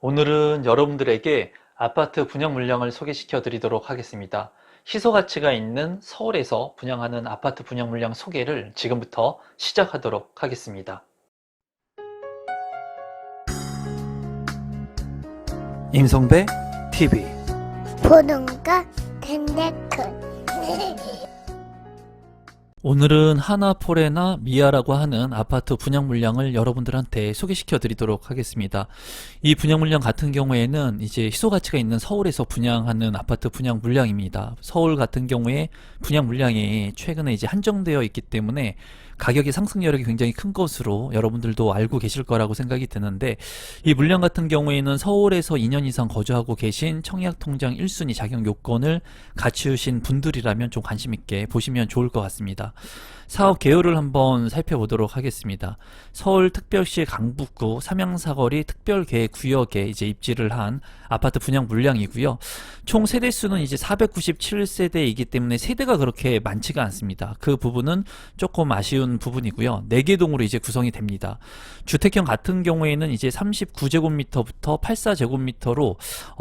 오늘은 여러분들에게 아파트 분양 물량을 소개시켜 드리도록 하겠습니다. 희소 가치가 있는 서울에서 분양하는 아파트 분양 물량 소개를 지금부터 시작하도록 하겠습니다. 임성배 TV 보동과 텐데크 오늘은 하나포레나 미아라고 하는 아파트 분양 물량을 여러분들한테 소개시켜 드리도록 하겠습니다. 이 분양 물량 같은 경우에는 이제 희소 가치가 있는 서울에서 분양하는 아파트 분양 물량입니다. 서울 같은 경우에 분양 물량이 최근에 이제 한정되어 있기 때문에 가격의 상승 여력이 굉장히 큰 것으로 여러분들도 알고 계실 거라고 생각이 드는데, 이 물량 같은 경우에는 서울에서 2년 이상 거주하고 계신 청약통장 1순위 자격 요건을 갖추신 분들이라면 좀 관심 있게 보시면 좋을 것 같습니다. 사업 개요를 한번 살펴보도록 하겠습니다. 서울특별시 강북구 삼양사거리 특별계획구역에 이제 입지를 한 아파트 분양 물량이고요. 총 세대수는 이제 497세대이기 때문에 세대가 그렇게 많지가 않습니다. 그 부분은 조금 아쉬운 부분이고요. 4개 동으로 이제 구성이 됩니다. 주택형 같은 경우에는 이제 39제곱미터부터 84제곱미터로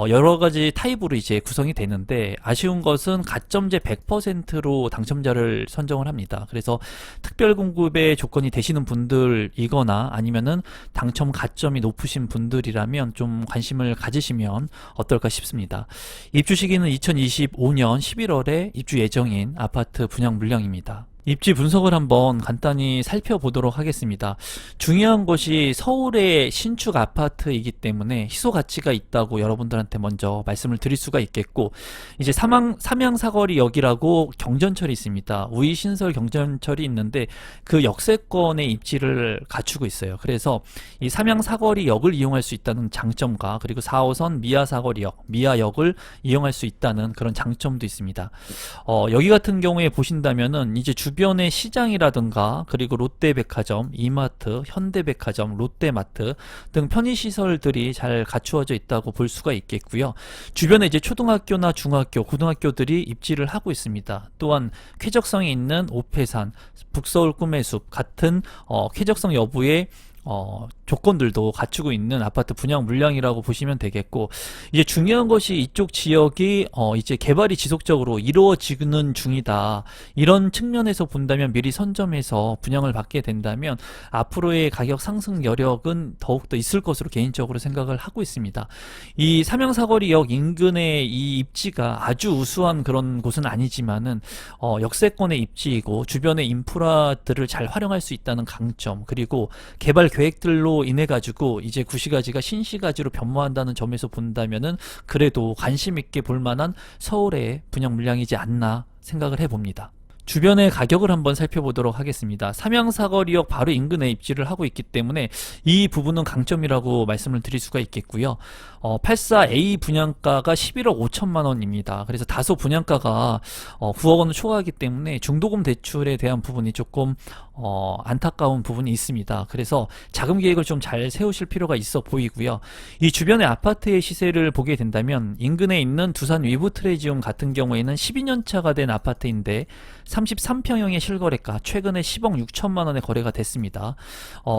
여러 가지 타입으로 이제 구성이 되는데, 아쉬운 것은 가점제 100%로 당첨자를 선정을 합니다. 그래서 특별 공급의 조건이 되시는 분들이거나 아니면은 당첨 가점이 높으신 분들이라면 좀 관심을 가지시면 어떨까 싶습니다. 입주 시기는 2025년 11월에 입주 예정인 아파트 분양 물량입니다. 입지 분석을 한번 간단히 살펴보도록 하겠습니다. 중요한 것이 서울의 신축 아파트이기 때문에 희소 가치가 있다고 여러분들한테 먼저 말씀을 드릴 수가 있겠고, 이제 삼양사거리역이라고 경전철이 있습니다. 우이신설 경전철이 있는데 그 역세권의 입지를 갖추고 있어요. 그래서 이 삼양사거리역을 이용할 수 있다는 장점과, 그리고 4호선 미아사거리역, 미아역을 이용할 수 있다는 그런 장점도 있습니다. 여기 같은 경우에 보신다면은 이제 주변의 시장이라든가, 그리고 롯데백화점, 이마트, 현대백화점, 롯데마트 등 편의시설들이 잘 갖추어져 있다고 볼 수가 있겠고요. 주변에 이제 초등학교나 중학교, 고등학교들이 입지를 하고 있습니다. 또한 쾌적성이 있는 오페산, 북서울 꿈의 숲 같은 쾌적성 여부의 조건들도 갖추고 있는 아파트 분양 물량이라고 보시면 되겠고, 이제 중요한 것이 이쪽 지역이 이제 개발이 지속적으로 이루어지는 중이다, 이런 측면에서 본다면 미리 선점해서 분양을 받게 된다면 앞으로의 가격 상승 여력은 더욱더 있을 것으로 개인적으로 생각을 하고 있습니다. 이 삼양사거리역 인근의 이 입지가 아주 우수한 그런 곳은 아니지만은 역세권의 입지이고 주변의 인프라들을 잘 활용할 수 있다는 강점, 그리고 개발 계획들로 인해 가지고 이제 구시가지가 신시가지로 변모한다는 점에서 본다면은 그래도 관심 있게 볼 만한 서울의 분양 물량이지 않나 생각을 해봅니다. 주변의 가격을 한번 살펴보도록 하겠습니다. 삼양사거리역 바로 인근에 입지를 하고 있기 때문에 이 부분은 강점이라고 말씀을 드릴 수가 있겠고요. 84A 분양가가 11억 5천만 원입니다. 그래서 다소 분양가가 9억 원을 초과하기 때문에 중도금 대출에 대한 부분이 조금 안타까운 부분이 있습니다. 그래서 자금 계획을 좀 잘 세우실 필요가 있어 보이고요. 이 주변의 아파트의 시세를 보게 된다면 인근에 있는 두산 위브트레지움 같은 경우에는 12년 차가 된 아파트인데 33평형의 실거래가 최근에 10억 6천만 원에 거래가 됐습니다.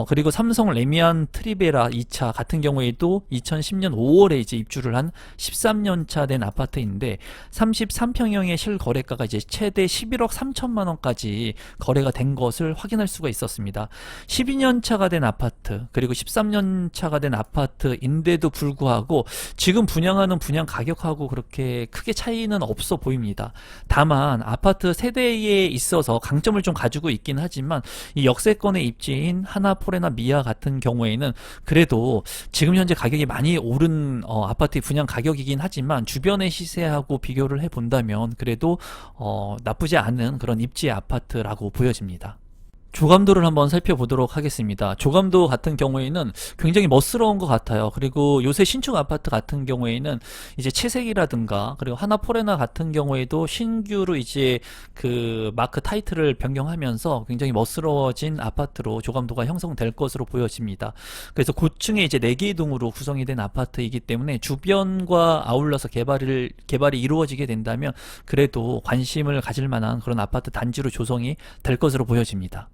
그리고 삼성 레미안 트리베라 2차 같은 경우에도 2010년 5월에 이제 입주를 한 13년 차 된 아파트인데 33평형의 실거래가가 이제 최대 11억 3천만 원까지 거래가 된 것을 확인할 수가 있었습니다. 12년 차가 된 아파트, 그리고 13년 차가 된 아파트인데도 불구하고 지금 분양하는 분양 가격하고 그렇게 크게 차이는 없어 보입니다. 다만 아파트 세대에 있어서 강점을 좀 가지고 있긴 하지만 이 역세권의 입지인 하나포레나 미아 같은 경우에는 그래도 지금 현재 가격이 많이 오른 아파트 분양 가격이긴 하지만 주변의 시세하고 비교를 해본다면 그래도 나쁘지 않은 그런 입지의 아파트라고 보여집니다. 조감도를 한번 살펴보도록 하겠습니다. 조감도 같은 경우에는 굉장히 멋스러운 것 같아요. 그리고 요새 신축 아파트 같은 경우에는 이제 채색이라든가, 그리고 하나포레나 같은 경우에도 신규로 이제 그 마크 타이틀을 변경하면서 굉장히 멋스러워진 아파트로 조감도가 형성될 것으로 보여집니다. 그래서 고층에 이제 4개의 동으로 구성이 된 아파트이기 때문에 주변과 아울러서 개발이 이루어지게 된다면 그래도 관심을 가질 만한 그런 아파트 단지로 조성이 될 것으로 보여집니다.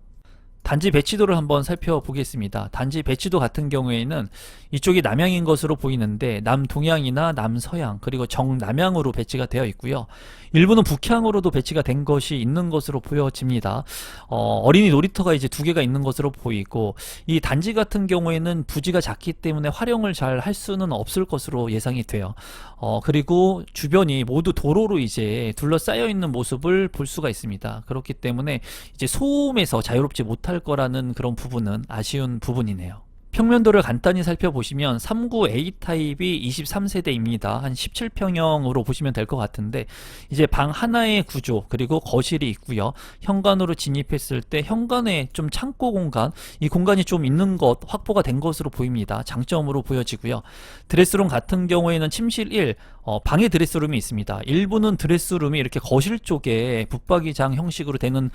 단지 배치도를 한번 살펴보겠습니다. 단지 배치도 같은 경우에는 이쪽이 남향인 것으로 보이는데 남동향이나 남서향 그리고 정남향으로 배치가 되어 있고요. 일부는 북향으로도 배치가 된 것이 있는 것으로 보여집니다. 어린이 놀이터가 이제 두 개가 있는 것으로 보이고, 이 단지 같은 경우에는 부지가 작기 때문에 활용을 잘 할 수는 없을 것으로 예상이 돼요. 그리고 주변이 모두 도로로 이제 둘러싸여 있는 모습을 볼 수가 있습니다. 그렇기 때문에 이제 소음에서 자유롭지 못할 거라는 그런 부분은 아쉬운 부분이네요. 평면도를 간단히 살펴보시면 39A 타입이 23세대입니다. 한 17평형으로 보시면 될 것 같은데, 이제 방 하나의 구조 그리고 거실이 있고요. 현관으로 진입했을 때 현관에 좀 창고 공간, 이 공간이 좀 있는 것 확보가 된 것으로 보입니다. 장점으로 보여지고요. 드레스룸 같은 경우에는 침실 1, 방에 드레스룸이 있습니다. 일부는 드레스룸이 이렇게 거실 쪽에 붙박이장 형식으로 되는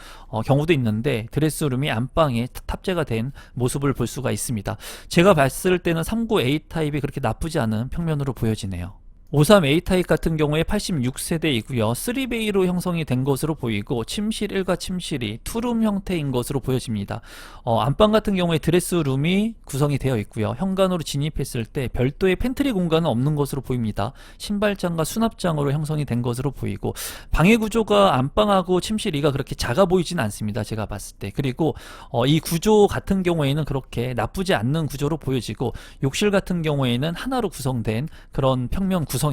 경우도 있는데, 드레스룸이 안방에 탑재가 된 모습을 볼 수가 있습니다. 제가 봤을 때는 39A 타입이 그렇게 나쁘지 않은 평면으로 보여지네요. 53A 타입 같은 경우에 86세대이고요. 3베이로 형성이 된 것으로 보이고, 침실 1과 침실 2 투룸 형태인 것으로 보여집니다. 안방 같은 경우에 드레스룸이 구성이 되어 있고요. 현관으로 진입했을 때 별도의 팬트리 공간은 없는 것으로 보입니다. 신발장과 수납장으로 형성이 된 것으로 보이고, 방의 구조가 안방하고 침실 2가 그렇게 작아 보이진 않습니다. 제가 봤을 때. 그리고 이 구조 같은 경우에는 그렇게 나쁘지 않는 구조로 보여지고, 욕실 같은 경우에는 하나로 구성된 그런 평면 구성이네요.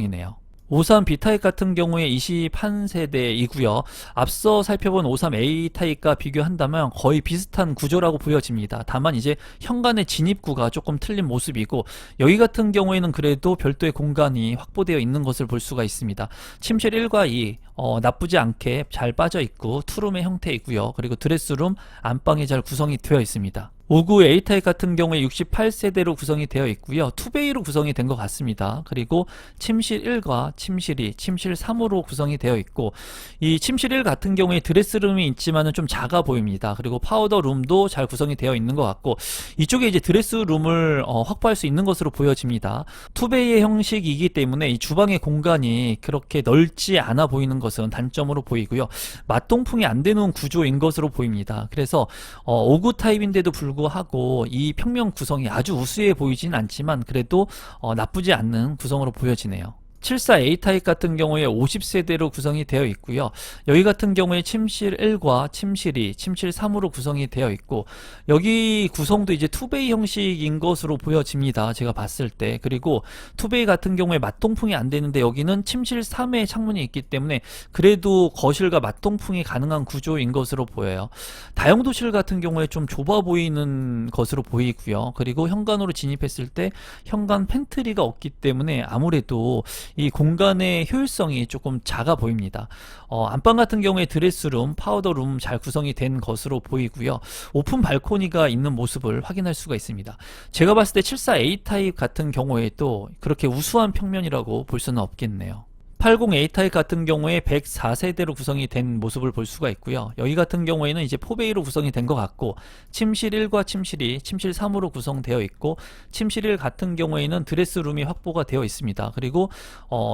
53B 타입 같은 경우에 21세대이고요. 앞서 살펴본 53A 타입과 비교한다면 거의 비슷한 구조라고 보여집니다. 다만 이제 현관의 진입구가 조금 틀린 모습이고, 여기 같은 경우에는 그래도 별도의 공간이 확보되어 있는 것을 볼 수가 있습니다. 침실 1과 2 나쁘지 않게 잘 빠져 있고 투룸의 형태이고요. 그리고 드레스룸, 안방이 잘 구성이 되어 있습니다. 59A 타입 같은 경우에 68세대로 구성이 되어 있고요. 2베이로 구성이 된 것 같습니다. 그리고 침실 1과 침실 2, 침실 3으로 구성이 되어 있고, 이 침실 1 같은 경우에 드레스룸이 있지만은 좀 작아 보입니다. 그리고 파우더룸도 잘 구성이 되어 있는 것 같고, 이쪽에 이제 드레스룸을 확보할 수 있는 것으로 보여집니다. 2베이의 형식이기 때문에 이 주방의 공간이 그렇게 넓지 않아 보이는 것은 단점으로 보이고요. 맞동풍이 안 되는 구조인 것으로 보입니다. 그래서 59 타입인데도 불구하고 이 평면 구성이 아주 우수해 보이진 않지만 그래도 나쁘지 않는 구성으로 보여지네요. 74A 타입 같은 경우에 50세대로 구성이 되어 있고요. 여기 같은 경우에 침실 1과 침실 2, 침실 3으로 구성이 되어 있고, 여기 구성도 이제 2베이 형식인 것으로 보여집니다. 제가 봤을 때. 그리고 2베이 같은 경우에 맞동풍이 안 되는데, 여기는 침실 3에 창문이 있기 때문에 그래도 거실과 맞동풍이 가능한 구조인 것으로 보여요. 다용도실 같은 경우에 좀 좁아 보이는 것으로 보이고요. 그리고 현관으로 진입했을 때 현관 팬트리가 없기 때문에 아무래도 이 공간의 효율성이 조금 작아 보입니다. 안방 같은 경우에 드레스룸, 파우더룸 잘 구성이 된 것으로 보이고요. 오픈 발코니가 있는 모습을 확인할 수가 있습니다. 제가 봤을 때 74A 타입 같은 경우에도 그렇게 우수한 평면이라고 볼 수는 없겠네요. 80A 타입 같은 경우에 104세대로 구성이 된 모습을 볼 수가 있고요. 여기 같은 경우에는 이제 4베이로 구성이 된 것 같고, 침실 1과 침실 2, 침실 3으로 구성되어 있고, 침실 1 같은 경우에는 드레스룸이 확보가 되어 있습니다. 그리고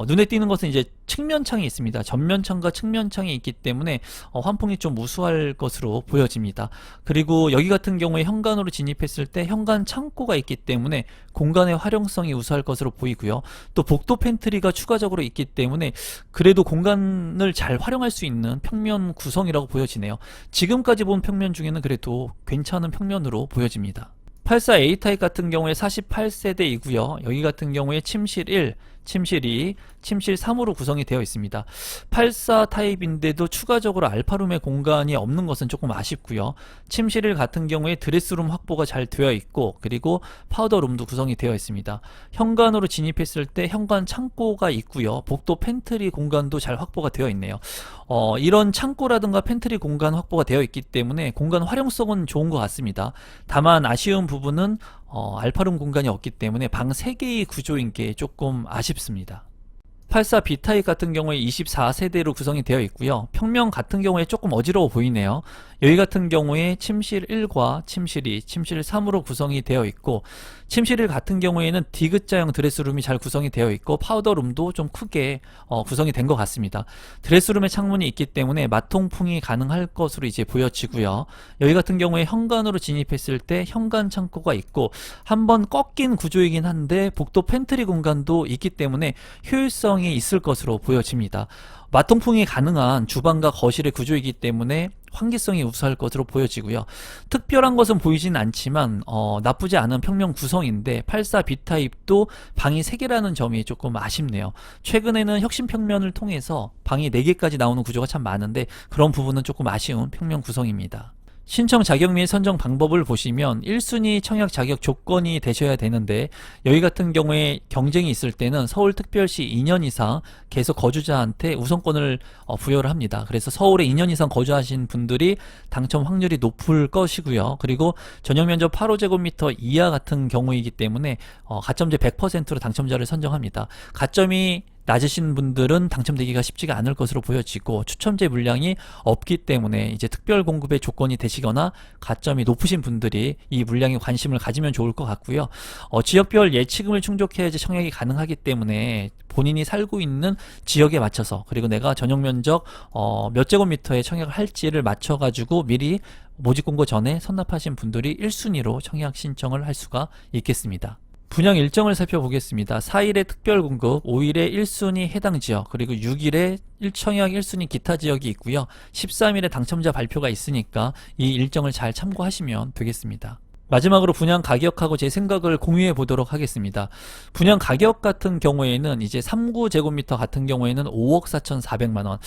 눈에 띄는 것은 이제 측면창이 있습니다. 전면창과 측면창이 있기 때문에 환풍이 좀 우수할 것으로 보여집니다. 그리고 여기 같은 경우에 현관으로 진입했을 때 현관 창고가 있기 때문에 공간의 활용성이 우수할 것으로 보이고요. 또 복도 팬트리가 추가적으로 있기 때문에 그래도 공간을 잘 활용할 수 있는 평면 구성이라고 보여지네요. 지금까지 본 평면 중에는 그래도 괜찮은 평면으로 보여집니다. 84A 타입 같은 경우에 48세대이고요. 여기 같은 경우에 침실 1, 침실 2, 침실 3으로 구성이 되어 있습니다. 84 타입인데도 추가적으로 알파룸의 공간이 없는 것은 조금 아쉽고요. 침실 1 같은 경우에 드레스룸 확보가 잘 되어 있고, 그리고 파우더룸도 구성이 되어 있습니다. 현관으로 진입했을 때 현관 창고가 있고요. 복도 팬트리 공간도 잘 확보가 되어 있네요. 이런 창고라든가 팬트리 공간 확보가 되어 있기 때문에 공간 활용성은 좋은 것 같습니다. 다만 아쉬운 부분은 알파룸 공간이 없기 때문에 방 3개의 구조인 게 조금 아쉽습니다. 84 B타입 같은 경우에 24세대로 구성이 되어 있고요. 평면 같은 경우에 조금 어지러워 보이네요. 여기 같은 경우에 침실 1과 침실 2, 침실 3으로 구성이 되어 있고, 침실 1 같은 경우에는 디귿자형 드레스룸이 잘 구성이 되어 있고, 파우더룸도 좀 크게 구성이 된 것 같습니다. 드레스룸에 창문이 있기 때문에 마통풍이 가능할 것으로 이제 보여지고요. 여기 같은 경우에 현관으로 진입했을 때 현관 창고가 있고, 한번 꺾인 구조이긴 한데 복도 팬트리 공간도 있기 때문에 효율성이 있을 것으로 보여집니다. 마통풍이 가능한 주방과 거실의 구조이기 때문에 환기성이 우수할 것으로 보여지고요. 특별한 것은 보이진 않지만 나쁘지 않은 평면 구성인데 84 B타입도 방이 3개라는 점이 조금 아쉽네요. 최근에는 혁신 평면을 통해서 방이 4개까지 나오는 구조가 참 많은데 그런 부분은 조금 아쉬운 평면 구성입니다. 신청 자격 및 선정 방법을 보시면 1순위 청약 자격 조건이 되셔야 되는데, 여기 같은 경우에 경쟁이 있을 때는 서울특별시 2년 이상 계속 거주자한테 우선권을 부여를 합니다. 그래서 서울에 2년 이상 거주하신 분들이 당첨 확률이 높을 것이고요. 그리고 전용면적 8호제곱미터 이하 같은 경우이기 때문에 가점제 100%로 당첨자를 선정합니다. 가점이 낮으신 분들은 당첨되기가 쉽지가 않을 것으로 보여지고, 추첨제 물량이 없기 때문에 이제 특별 공급의 조건이 되시거나 가점이 높으신 분들이 이 물량에 관심을 가지면 좋을 것 같고요. 지역별 예치금을 충족해야지 청약이 가능하기 때문에 본인이 살고 있는 지역에 맞춰서, 그리고 내가 전용 면적 몇 제곱미터에 청약을 할지를 맞춰가지고 미리 모집 공고 전에 선납하신 분들이 1순위로 청약 신청을 할 수가 있겠습니다. 분양 일정을 살펴보겠습니다. 4일에 특별공급, 5일에 1순위 해당 지역, 그리고 6일에 1청약 1순위 기타 지역이 있고요. 13일에 당첨자 발표가 있으니까 이 일정을 잘 참고하시면 되겠습니다. 마지막으로 분양 가격하고 제 생각을 공유해 보도록 하겠습니다. 분양 가격 같은 경우에는 이제 3구제곱미터 같은 경우에는 5억 4,400만원,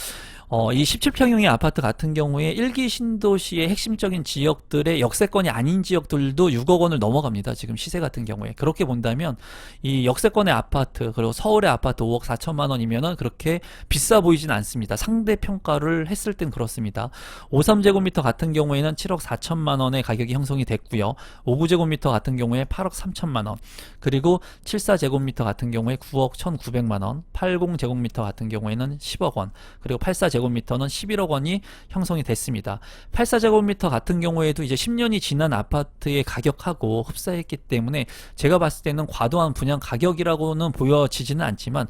이 17평형의 아파트 같은 경우에 1기 신도시의 핵심적인 지역들의 역세권이 아닌 지역들도 6억 원을 넘어갑니다. 지금 시세 같은 경우에. 그렇게 본다면 이 역세권의 아파트, 그리고 서울의 아파트 5억 4천만 원이면은 그렇게 비싸 보이진 않습니다. 상대 평가를 했을 땐 그렇습니다. 53제곱미터 같은 경우에는 7억 4천만 원의 가격이 형성이 됐고요. 59제곱미터 같은 경우에 8억 3천만 원, 그리고 74제곱미터 같은 경우에 9억 1,900만 원, 80제곱미터 같은 경우에는 10억 원, 그리고 84제곱미터는 11억 원이 형성이 됐습니다. 84제곱미터 같은 경우에도 이제 10년이 지난 아파트의 가격하고 흡사했기 때문에 제가 봤을 때는 과도한 분양 가격이라고는 보여지지는 않지만,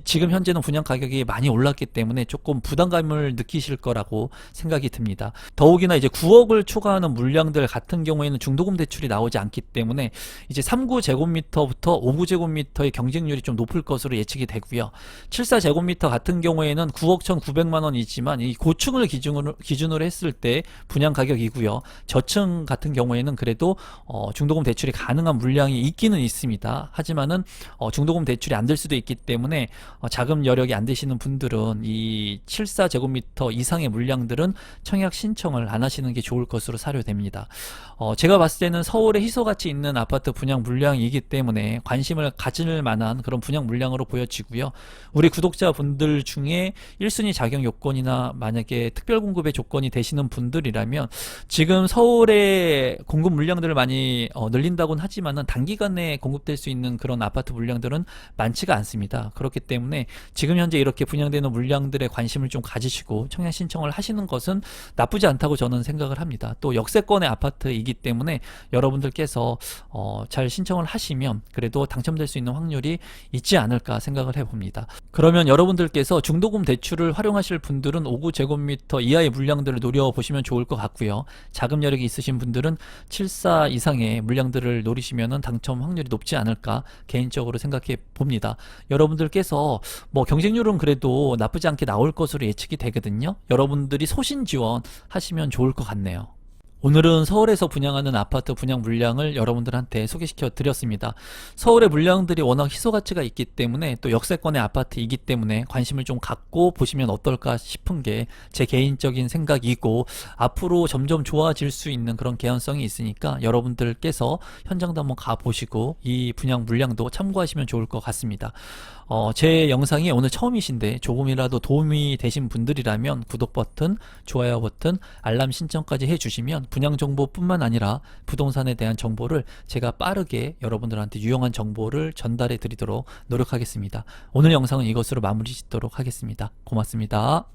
지금 현재는 분양 가격이 많이 올랐기 때문에 조금 부담감을 느끼실 거라고 생각이 듭니다. 더욱이나 이제 9억을 초과하는 물량들 같은 경우에는 중도금 대출이 나오지 않기 때문에 이제 3구제곱미터부터 5구제곱미터의 경쟁률이 좀 높을 것으로 예측이 되고요. 74제곱미터 같은 경우에는 9억 1,900만 원이지만 이 고층을 기준으로 했을 때 분양 가격이고요. 저층 같은 경우에는 그래도 중도금 대출이 가능한 물량이 있기는 있습니다. 하지만은 중도금 대출이 안 될 수도 있기 때문에 자금 여력이 안 되시는 분들은 이 74제곱미터 이상의 물량들은 청약 신청을 안 하시는 게 좋을 것으로 사료됩니다. 제가 봤을 때는 서울에 희소가치 있는 아파트 분양 물량이기 때문에 관심을 가질 만한 그런 분양 물량으로 보여지고요. 우리 구독자분들 중에 1순위 자격 요건이나 만약에 특별 공급의 조건이 되시는 분들이라면 지금 서울에 공급 물량들을 많이 늘린다고는 하지만은 단기간에 공급될 수 있는 그런 아파트 물량들은 많지가 않습니다. 그렇기 때문에 지금 현재 이렇게 분양되는 물량들에 관심을 좀 가지시고 청약 신청을 하시는 것은 나쁘지 않다고 저는 생각을 합니다. 또 역세권의 아파트이기 때문에 여러분들께서 잘 신청을 하시면 그래도 당첨될 수 있는 확률이 있지 않을까 생각을 해봅니다. 그러면 여러분들께서 중도금 대출을 활용하실 분들은 5구제곱미터 이하의 물량들을 노려보시면 좋을 것 같고요. 자금 여력이 있으신 분들은 74 이상의 물량들을 노리시면 당첨 확률이 높지 않을까 개인적으로 생각해 봅니다. 여러분들께서 뭐 경쟁률은 그래도 나쁘지 않게 나올 것으로 예측이 되거든요. 여러분들이 소신 지원 하시면 좋을 것 같네요. 오늘은 서울에서 분양하는 아파트 분양 물량을 여러분들한테 소개시켜 드렸습니다. 서울의 물량들이 워낙 희소가치가 있기 때문에 또 역세권의 아파트이기 때문에 관심을 좀 갖고 보시면 어떨까 싶은 게 제 개인적인 생각이고, 앞으로 점점 좋아질 수 있는 그런 개연성이 있으니까 여러분들께서 현장도 한번 가보시고 이 분양 물량도 참고하시면 좋을 것 같습니다. 제 영상이 오늘 처음이신데 조금이라도 도움이 되신 분들이라면 구독 버튼, 좋아요 버튼, 알람 신청까지 해주시면 분양 정보뿐만 아니라 부동산에 대한 정보를 제가 빠르게 여러분들한테 유용한 정보를 전달해 드리도록 노력하겠습니다. 오늘 영상은 이것으로 마무리 짓도록 하겠습니다. 고맙습니다.